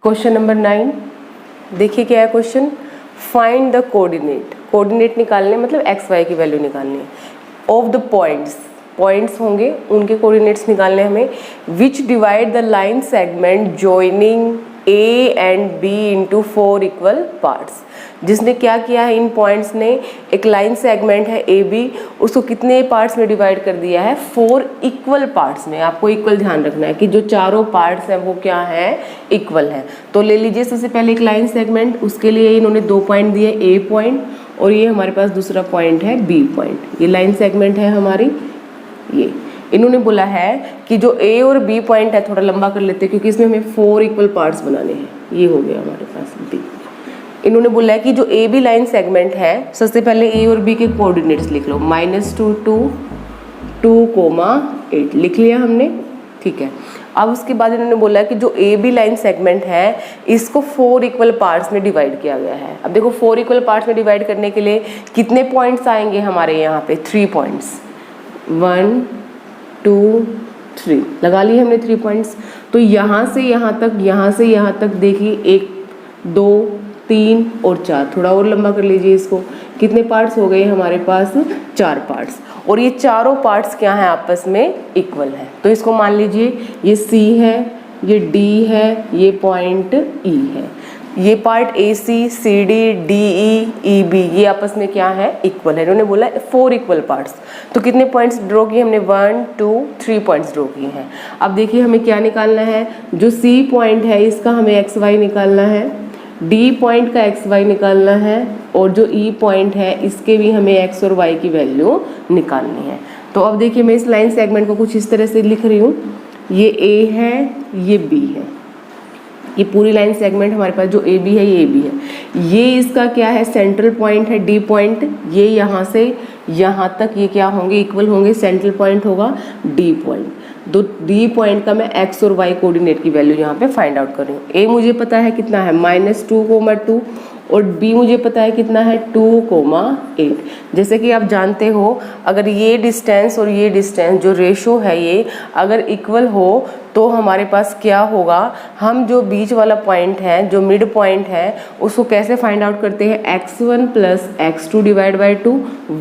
Question number 9 देखिए क्या है question. Find the coordinate, coordinate निकालने मतलब एक्स वाई की वैल्यू निकालनी है ऑफ द पॉइंट्स होंगे उनके कोऑर्डिनेट्स निकालने हमें, which divide the line segment joining A and B into 4 equal parts. जिसने क्या किया है, इन पॉइंट्स ने एक लाइन सेगमेंट है ए बी, उसको कितने पार्ट्स में डिवाइड कर दिया है, 4 इक्वल पार्ट्स में। आपको इक्वल ध्यान रखना है कि जो चारों पार्ट्स हैं वो क्या है, इक्वल है। तो ले लीजिए सबसे पहले एक लाइन सेगमेंट, उसके लिए इन्होंने 2 पॉइंट दिए, ए पॉइंट और ये हमारे पास दूसरा पॉइंट है बी पॉइंट। ये लाइन सेगमेंट है हमारी। ये इन्होंने बोला है कि जो ए और बी पॉइंट है, थोड़ा लंबा कर लेते हैं क्योंकि इसमें हमें 4 इक्वल पार्ट्स बनाने हैं। ये हो गया हमारे पास बी। इन्होंने बोला है कि जो ए बी लाइन सेगमेंट है, सबसे पहले ए और बी के कोऑर्डिनेट्स लिख लो, -2 2 2,8 लिख लिया हमने, ठीक है। अब उसके बाद इन्होंने बोला है कि जो ए बी लाइन सेगमेंट है इसको 4 इक्वल पार्ट्स में डिवाइड किया गया है। अब देखो 4 इक्वल पार्ट्स में डिवाइड करने के लिए कितने पॉइंट्स आएंगे हमारे यहाँ पे, 3 पॉइंट्स, 1 2 3 लगा लिए हमने 3 पॉइंट्स। तो यहाँ से यहाँ तक, यहाँ से यहाँ तक देखिए 1 2 3 और 4, थोड़ा और लंबा कर लीजिए इसको। कितने पार्ट्स हो गए हमारे पास, 4 पार्ट्स। और ये चारों पार्ट्स क्या हैं, आपस में इक्वल है। तो इसको मान लीजिए ये C है, ये D है, ये पॉइंट E है। ये part AC CD DE EB ये आपस में क्या है, इक्वल है। इन्होंने बोला 4 इक्वल पार्ट्स। तो कितने पॉइंट्स ड्रॉ किए हमने, 1 2 3 पॉइंट्स ड्रॉ किए हैं। अब देखिए हमें क्या निकालना है, जो C पॉइंट है इसका हमें XY निकालना है, D पॉइंट का XY निकालना है और जो E पॉइंट है इसके भी हमें X और Y की वैल्यू निकालनी है। तो अब देखिए मैं इस लाइन सेगमेंट को कुछ इस तरह से लिख रही हूँ, ये A है, ये B है। ये पूरी लाइन सेगमेंट हमारे पास जो ए बी है ये ए बी है। ये इसका क्या है, सेंट्रल पॉइंट है डी पॉइंट। ये यहाँ से यहाँ तक ये क्या होंगे, इक्वल होंगे। सेंट्रल पॉइंट होगा डी पॉइंट। तो डी पॉइंट का मैं एक्स और वाई कोऑर्डिनेट की वैल्यू यहाँ पे फाइंड आउट कर रही हूँ। ए मुझे पता है कितना है, -2,2 और बी मुझे पता है कितना है, 2,8। जैसे कि आप जानते हो अगर ये डिस्टेंस और ये डिस्टेंस जो रेशो है ये अगर इक्वल हो तो हमारे पास क्या होगा, हम जो बीच वाला पॉइंट है, जो मिड पॉइंट है, उसको कैसे फाइंड आउट करते हैं, x1 + x2 divide by 2,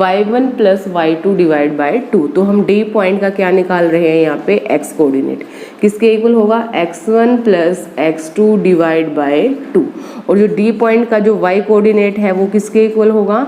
y1 + y2 divide by 2। तो हम डी पॉइंट का क्या निकाल रहे हैं यहाँ पे, x कोऑर्डिनेट किसके इक्वल होगा, x1 + x2 डिवाइड बाई 2। और जो डी पॉइंट का जो y कोऑर्डिनेट है वो किसके इक्वल होगा,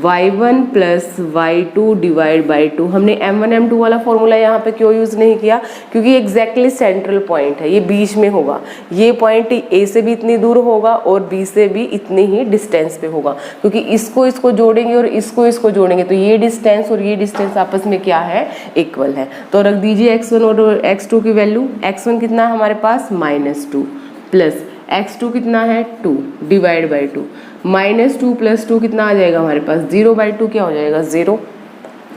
y1 + y2 डिवाइड बाई 2। हमने m1 m2 वाला फॉर्मूला यहाँ पे क्यों यूज़ नहीं किया, क्योंकि एग्जैक्टली सेंट्रल पॉइंट है, ये बीच में होगा। ये पॉइंट a से भी इतनी दूर होगा और b से भी इतनी ही डिस्टेंस पे होगा, क्योंकि इसको जोड़ेंगे और इसको जोड़ेंगे तो ये डिस्टेंस और ये डिस्टेंस आपस में क्या है, इक्वल है। तो रख दीजिए x1 और x2 की वैल्यू। x1 कितना है हमारे पास, -2 प्लस x2 कितना है, 2 डिवाइड बाई 2। -2 + 2 कितना आ जाएगा हमारे पास, 0/2 क्या हो जाएगा, 0।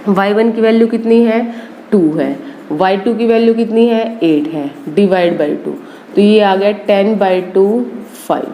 y1 की वैल्यू कितनी है, 2 है। y2 की वैल्यू कितनी है, 8 है, डिवाइड बाई 2। तो ये आ गया 10/2 5।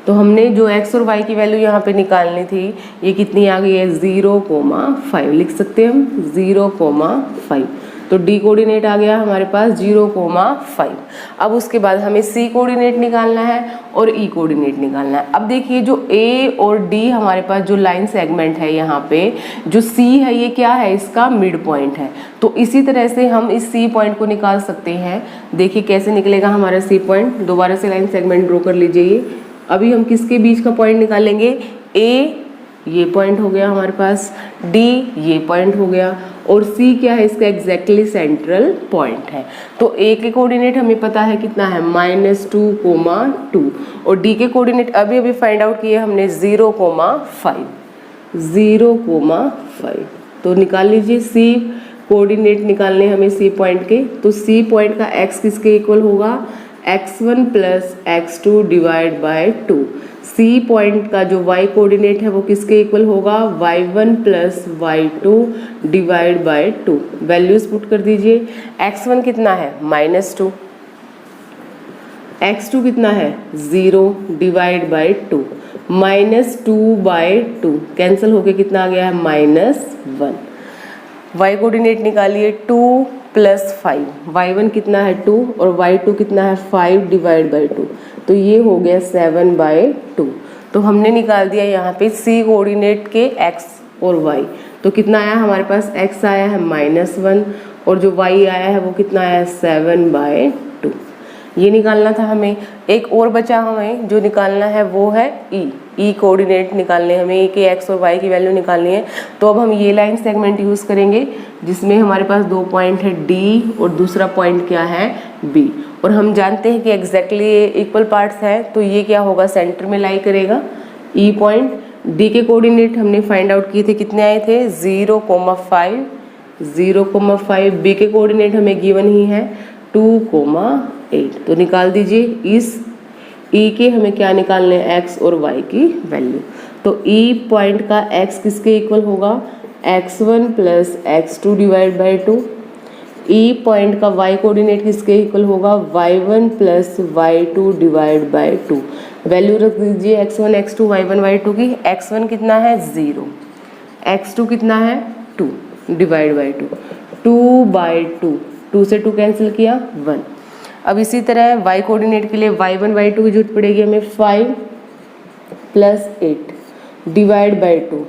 तो हमने जो x और y की वैल्यू यहाँ पे निकालनी थी ये कितनी आ गई है, 0,5 लिख सकते हैं हम, 0,5। तो डी कोऑर्डिनेट आ गया हमारे पास 0,5। अब उसके बाद हमें सी कोऑर्डिनेट निकालना है और ई कोऑर्डिनेट निकालना है। अब देखिए जो ए और डी हमारे पास जो लाइन सेगमेंट है, यहाँ पे जो सी है ये क्या है, इसका मिड पॉइंट है। तो इसी तरह से हम इस सी पॉइंट को निकाल सकते हैं। देखिए कैसे निकलेगा हमारा सी पॉइंट, दोबारा से लाइन सेगमेंट ड्रॉ कर लीजिए। अभी हम किसके बीच का पॉइंट निकालेंगे, ए ये पॉइंट हो गया हमारे पास, डी ये पॉइंट हो गया और सी क्या है, इसका एग्जैक्टली सेंट्रल पॉइंट है। तो ए के कोऑर्डिनेट हमें पता है कितना है, -2,2 और डी के कोऑर्डिनेट अभी अभी फाइंड आउट किए हमने 0,5। तो निकाल लीजिए सी कोऑर्डिनेट निकालने हमें सी पॉइंट के। तो सी पॉइंट का एक्स किसके इक्वल होगा, x1 + x2 divide by 2। C point का जो y कोऑर्डिनेट है वो किसके इक्वल होगा, y1 + y2 divide by 2। Values put कर दीजिए। x1 कितना है, -2, x2 कितना है, 0 डिवाइड बाई 2, -2/2 कैंसिल होके कितना आ गया है, -1। y कोऑर्डिनेट निकालिए, 2 +5, y1 कितना है 2 और y2 कितना है 5 डिवाइड बाई 2, तो ये हो गया 7/2। तो हमने निकाल दिया यहाँ पे c कोऑर्डिनेट के x और y। तो कितना आया हमारे पास, x आया है -1 और जो y आया है वो कितना आया है 7/2। ये निकालना था हमें। एक और बचा हमें जो निकालना है वो है ई कोऑर्डिनेट निकालने, हमें e के x और y की वैल्यू निकालनी है। तो अब हम ये लाइन सेगमेंट यूज़ करेंगे जिसमें हमारे पास 2 पॉइंट है D और दूसरा पॉइंट क्या है B, और हम जानते हैं कि एग्जैक्टली इक्वल पार्ट्स हैं, तो ये क्या होगा, सेंटर में लाई करेगा E पॉइंट। D के कोऑर्डिनेट हमने फाइंड आउट किए थे, कितने आए थे 0,5, 0,5। B के कोऑर्डिनेट हमें गिवन ही है 2,8। तो निकाल दीजिए इस E के हमें क्या निकालने हैं, x और y की वैल्यू। तो E पॉइंट का x किसके इक्वल होगा, x1 plus x2 divide by 2। E point का y कोऑर्डिनेट किसके इक्वल होगा, y1 plus y2 divide by 2। Value रख दीजिए x1 x2 y1 y2 की। x1 कितना है 0, x2 कितना है 2 डिवाइड बाई 2, 2/2, 2 से 2 कैंसिल किया 1। अब इसी तरह y कोऑर्डिनेट के लिए y1 y2 की जरूरत पड़ेगी हमें 5 प्लस 8 डिवाइड बाई 2,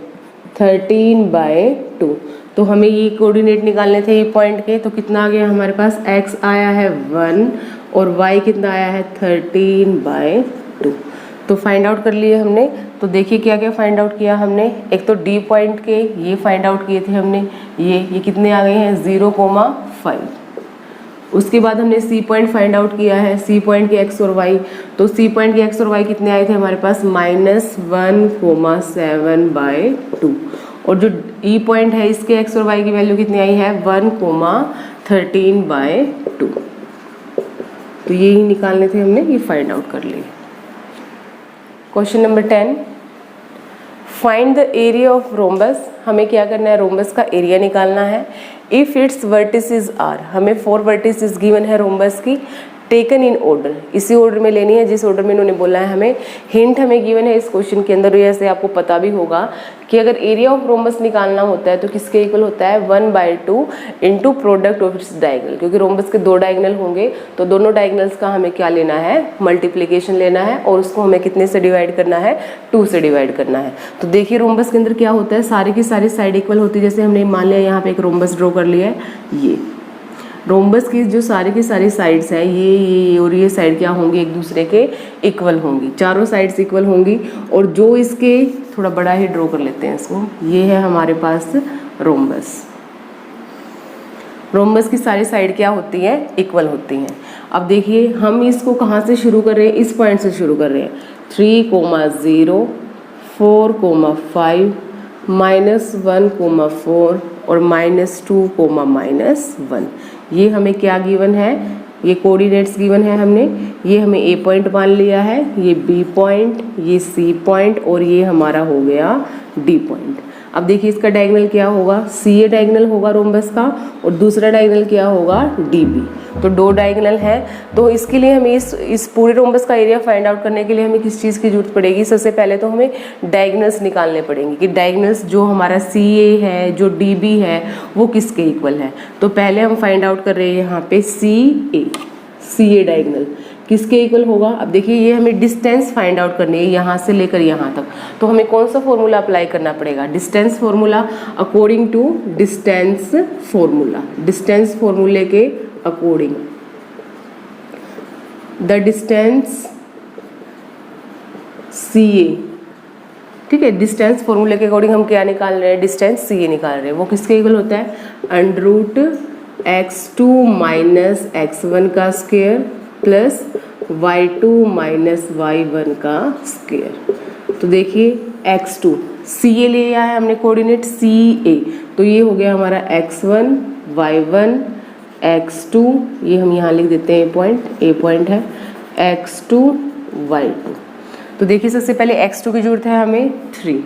13/2। तो हमें ये कोऑर्डिनेट निकालने थे ये पॉइंट के, तो कितना आ गया हमारे पास, x आया है 1 और y कितना आया है 13/2। तो फाइंड आउट कर लिए हमने। तो देखिए क्या क्या फाइंड आउट किया हमने। एक तो D पॉइंट के ये फाइंड आउट किए थे हमने, ये कितने आ गए हैं 0,5। उसके बाद हमने C पॉइंट फाइंड आउट किया है, C पॉइंट के x और y। तो C पॉइंट के x और y कितने आए थे हमारे पास, -1,7/2। और जो E पॉइंट है इसके x और y की वैल्यू कितनी आई है 1,13/2। तो ये ही निकालने थे हमने, ये फाइंड आउट कर लिए। Question number 10, find the area of rhombus. हमें क्या करना है, रोम्बस का एरिया निकालना है। इफ इट्स वर्टिसेस आर, हमें 4 वर्टिसेस गिवन है रोम्बस की, टेकन इन ऑर्डर, इसी ऑर्डर में लेनी है जिस ऑर्डर में इन्होंने बोला है हमें। हिंट हमें गिवन है इस क्वेश्चन के अंदर, जैसे आपको पता भी होगा कि अगर एरिया ऑफ रोम्बस निकालना होता है तो किसके इक्वल होता है 1/2 into product of its diagonal, क्योंकि रोम्बस के 2 डायगोनल होंगे तो दोनों डायगोनल्स का हमें क्या लेना है, मल्टीप्लिकेशन लेना है, और उसको हमें कितने से डिवाइड करना है, 2 से डिवाइड करना है। तो देखिए रोम्बस के अंदर क्या होता है, सारी की सारी साइड इक्वल होती है। जैसे हमने मान लिया यहाँ पे एक रोम्बस ड्रॉ कर लिया है, ये रोम्बस की जो सारी की सारी साइड्स हैं ये और ये साइड क्या होंगी, एक दूसरे के इक्वल होंगी, चारों साइड्स इक्वल होंगी। और जो इसके, थोड़ा बड़ा ही ड्रॉ कर लेते हैं इसको, ये है हमारे पास रोम्बस। रोम्बस की सारी साइड क्या होती है, इक्वल होती हैं। अब देखिए हम इसको कहाँ से शुरू कर रहे हैं, इस पॉइंट से शुरू कर रहे हैं। 3,0 4,5 -1,4 और -2,-1। ये हमें क्या गिवन है, ये कोऑर्डिनेट्स गिवन है हमने। ये हमें A पॉइंट मान लिया है, ये B पॉइंट, ये C पॉइंट और ये हमारा हो गया D पॉइंट। अब देखिए इसका डायगोनल क्या होगा, CA डायगोनल होगा रोम्बस का और दूसरा डायगोनल क्या होगा DB। तो 2 डायगोनल है। तो इसके लिए हमें इस पूरे रोम्बस का एरिया फाइंड आउट करने के लिए हमें किस चीज़ की जरूरत पड़ेगी, सबसे पहले तो हमें डायगोनल्स निकालने पड़ेंगे कि डायगोनल्स जो हमारा CA है, जो DB है, वो किसके इक्वल है। तो पहले हम फाइंड आउट कर रहे हैं यहाँ पे CA डायगोनल किसके इक्वल होगा। अब देखिए ये हमें डिस्टेंस फाइंड आउट करनी है यहाँ से लेकर यहाँ तक। तो हमें कौन सा फॉर्मूला अप्लाई करना पड़ेगा, distance formula. According to distance formula, distance फॉर्मूले के अकॉर्डिंग, द डिस्टेंस CA, ठीक है, डिस्टेंस फॉर्मूले के अकॉर्डिंग हम क्या निकाल रहे हैं, डिस्टेंस CA निकाल रहे हैं। वो किसके इक्वल होता है, √x2 - x1 का स्क्वायर प्लस y2 - y1 का स्क्वायर। तो देखिए x2 CA ले आया है हमने कोऑर्डिनेट CA, तो ये हो गया हमारा x1 y1 x2, ये हम यहाँ लिख देते हैं पॉइंट, A पॉइंट है, x2 y2। तो देखिए सबसे पहले x2 की जरूरत है हमें 3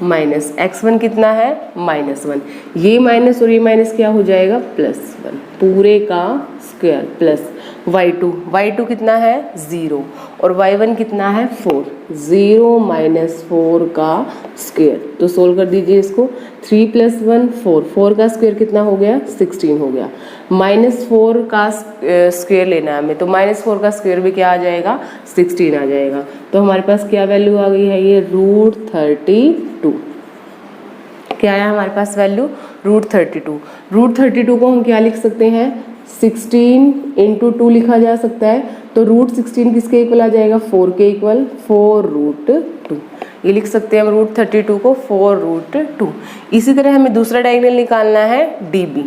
माइनस x1 कितना है -1, ये माइनस और ये माइनस क्या हो जाएगा +1, पूरे का स्क्वायर प्लस। y2 कितना है 0 और y1 कितना है 4, 0 माइनस 4 का स्क्वायर। तो सोल्व कर दीजिए इसको, 3 + 1 4, 4 का स्क्वायर कितना हो गया 16 हो गया। -4 का स्क्वायर लेना है हमें, तो -4 का स्क्वायर भी क्या आ जाएगा 16 आ जाएगा। तो हमारे पास क्या वैल्यू आ गई है, ये √32 क्या है हमारे पास वैल्यू √32। √32 को हम क्या लिख सकते हैं 16 × 2 लिखा जा सकता है। तो √16 किसके इक्वल आ जाएगा 4 के इक्वल, 4√2 ये लिख सकते हैं हम √32 को 4√2। इसी तरह हमें दूसरा डायगोनल निकालना है DB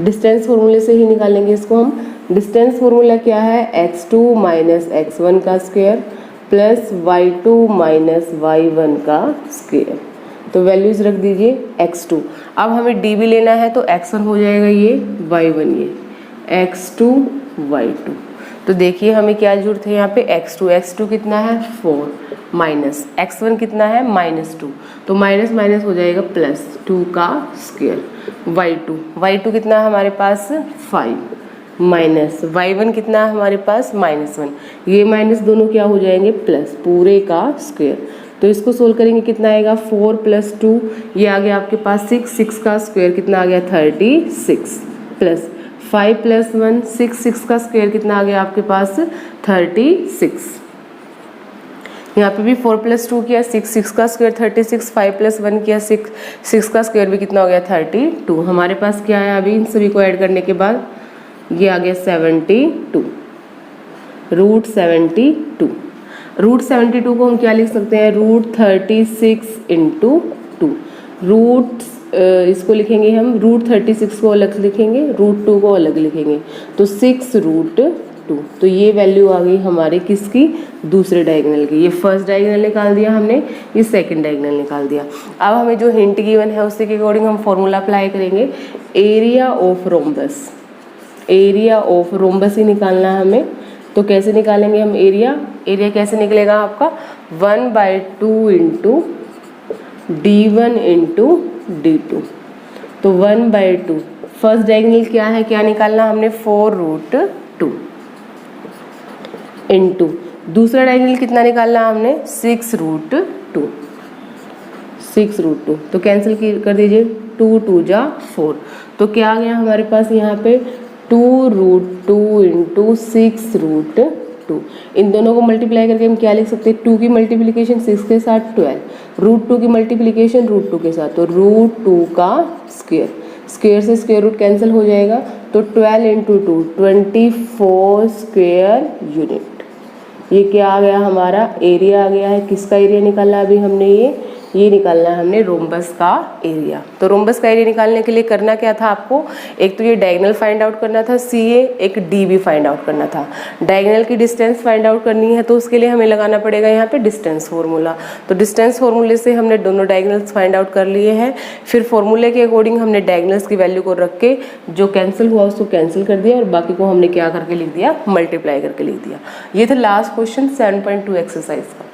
डिस्टेंस फॉर्मूले से ही निकालेंगे इसको हम। डिस्टेंस फॉर्मूला क्या है x2 - x1 का स्क्वायर प्लस y2 - y1 का स्क्वायर। तो वैल्यूज रख दीजिए x2। अब हमें DB लेना है तो x1 हो जाएगा ये y1 ये x2 y2। तो देखिए हमें क्या जरूरत है यहाँ पे x2 कितना है 4 माइनस x1 कितना है -2, तो माइनस माइनस हो जाएगा +2 का स्क्वायर। y2 कितना है हमारे पास 5 माइनस y1 कितना है हमारे पास -1, ये माइनस दोनों क्या हो जाएंगे प्लस पूरे का स्क्वायर। तो इसको सोल्व करेंगे कितना आएगा 4 + 2 ये आ गया आपके पास 6 का स्क्वायर कितना आ गया 36 प्लस 5 + 1 6 का स्क्वायर कितना आ गया आपके पास 36। यहाँ पे भी 4 + 2 किया 6 का स्क्वायर 36, 5 + 1 किया 6 का स्क्वायर भी कितना हो गया 32। हमारे पास क्या है अभी इन सभी को ऐड करने के बाद ये आ गया 72 √72। √72 को हम क्या लिख सकते हैं √36 × 2 इसको लिखेंगे हम √36 को अलग लिखेंगे √2 को अलग लिखेंगे तो 6√2। तो ये वैल्यू आ गई हमारे किसकी दूसरे डायगोनल की। ये फर्स्ट डायगोनल निकाल दिया हमने, ये सेकंड डायगोनल निकाल दिया। अब हमें जो हिंट गिवन है उसके अकॉर्डिंग हम फॉर्मूला अप्लाई करेंगे। एरिया ऑफ रोम्बस ही निकालना है हमें। तो कैसे निकालेंगे हम एरिया कैसे निकलेगा आपका 1/2 × d1 × d2। तो 1/2 फर्स्ट डायगोनल क्या है क्या निकालना हमने 4√2 इंटू दूसरा डायगोनल कितना निकालना हमने 6√2। तो कैंसिल कर दीजिए 2 × 2 = 4। तो क्या आ गया हमारे पास यहाँ पे 2√2 × 6√2। इन दोनों को मल्टीप्लाई करके हम क्या लिख सकते हैं 2 की मल्टीप्लिकेशन 6 के साथ 12, √2 की मल्टीप्लिकेशन √2 के साथ तो √2 का स्क्वायर से स्क्वायर रूट कैंसिल हो जाएगा। तो 12 × 2 24 स्क्वायर यूनिट। ये क्या आ गया हमारा एरिया आ गया है। किसका एरिया निकालना अभी हमने ये निकालना है हमने रोम्बस का एरिया। तो रोम्बस का एरिया निकालने के लिए करना क्या था आपको, एक तो ये डायगोनल फाइंड आउट करना था CA, एक DB फाइंड आउट करना था। डायगोनल की डिस्टेंस फाइंड आउट करनी है तो उसके लिए हमें लगाना पड़ेगा यहाँ पे डिस्टेंस फार्मूला। तो डिस्टेंस फार्मूले से हमने दोनों डायगोनल्स फाइंड आउट कर लिए हैं। फिर फार्मूले के अकॉर्डिंग हमने डायगोनल्स की वैल्यू को रख के जो कैंसिल हुआ उसको कैंसिल कर दिया और बाकी को हमने क्या करके लिख दिया मल्टीप्लाई करके लिख दिया। ये था लास्ट क्वेश्चन 7.2 एक्सरसाइज का।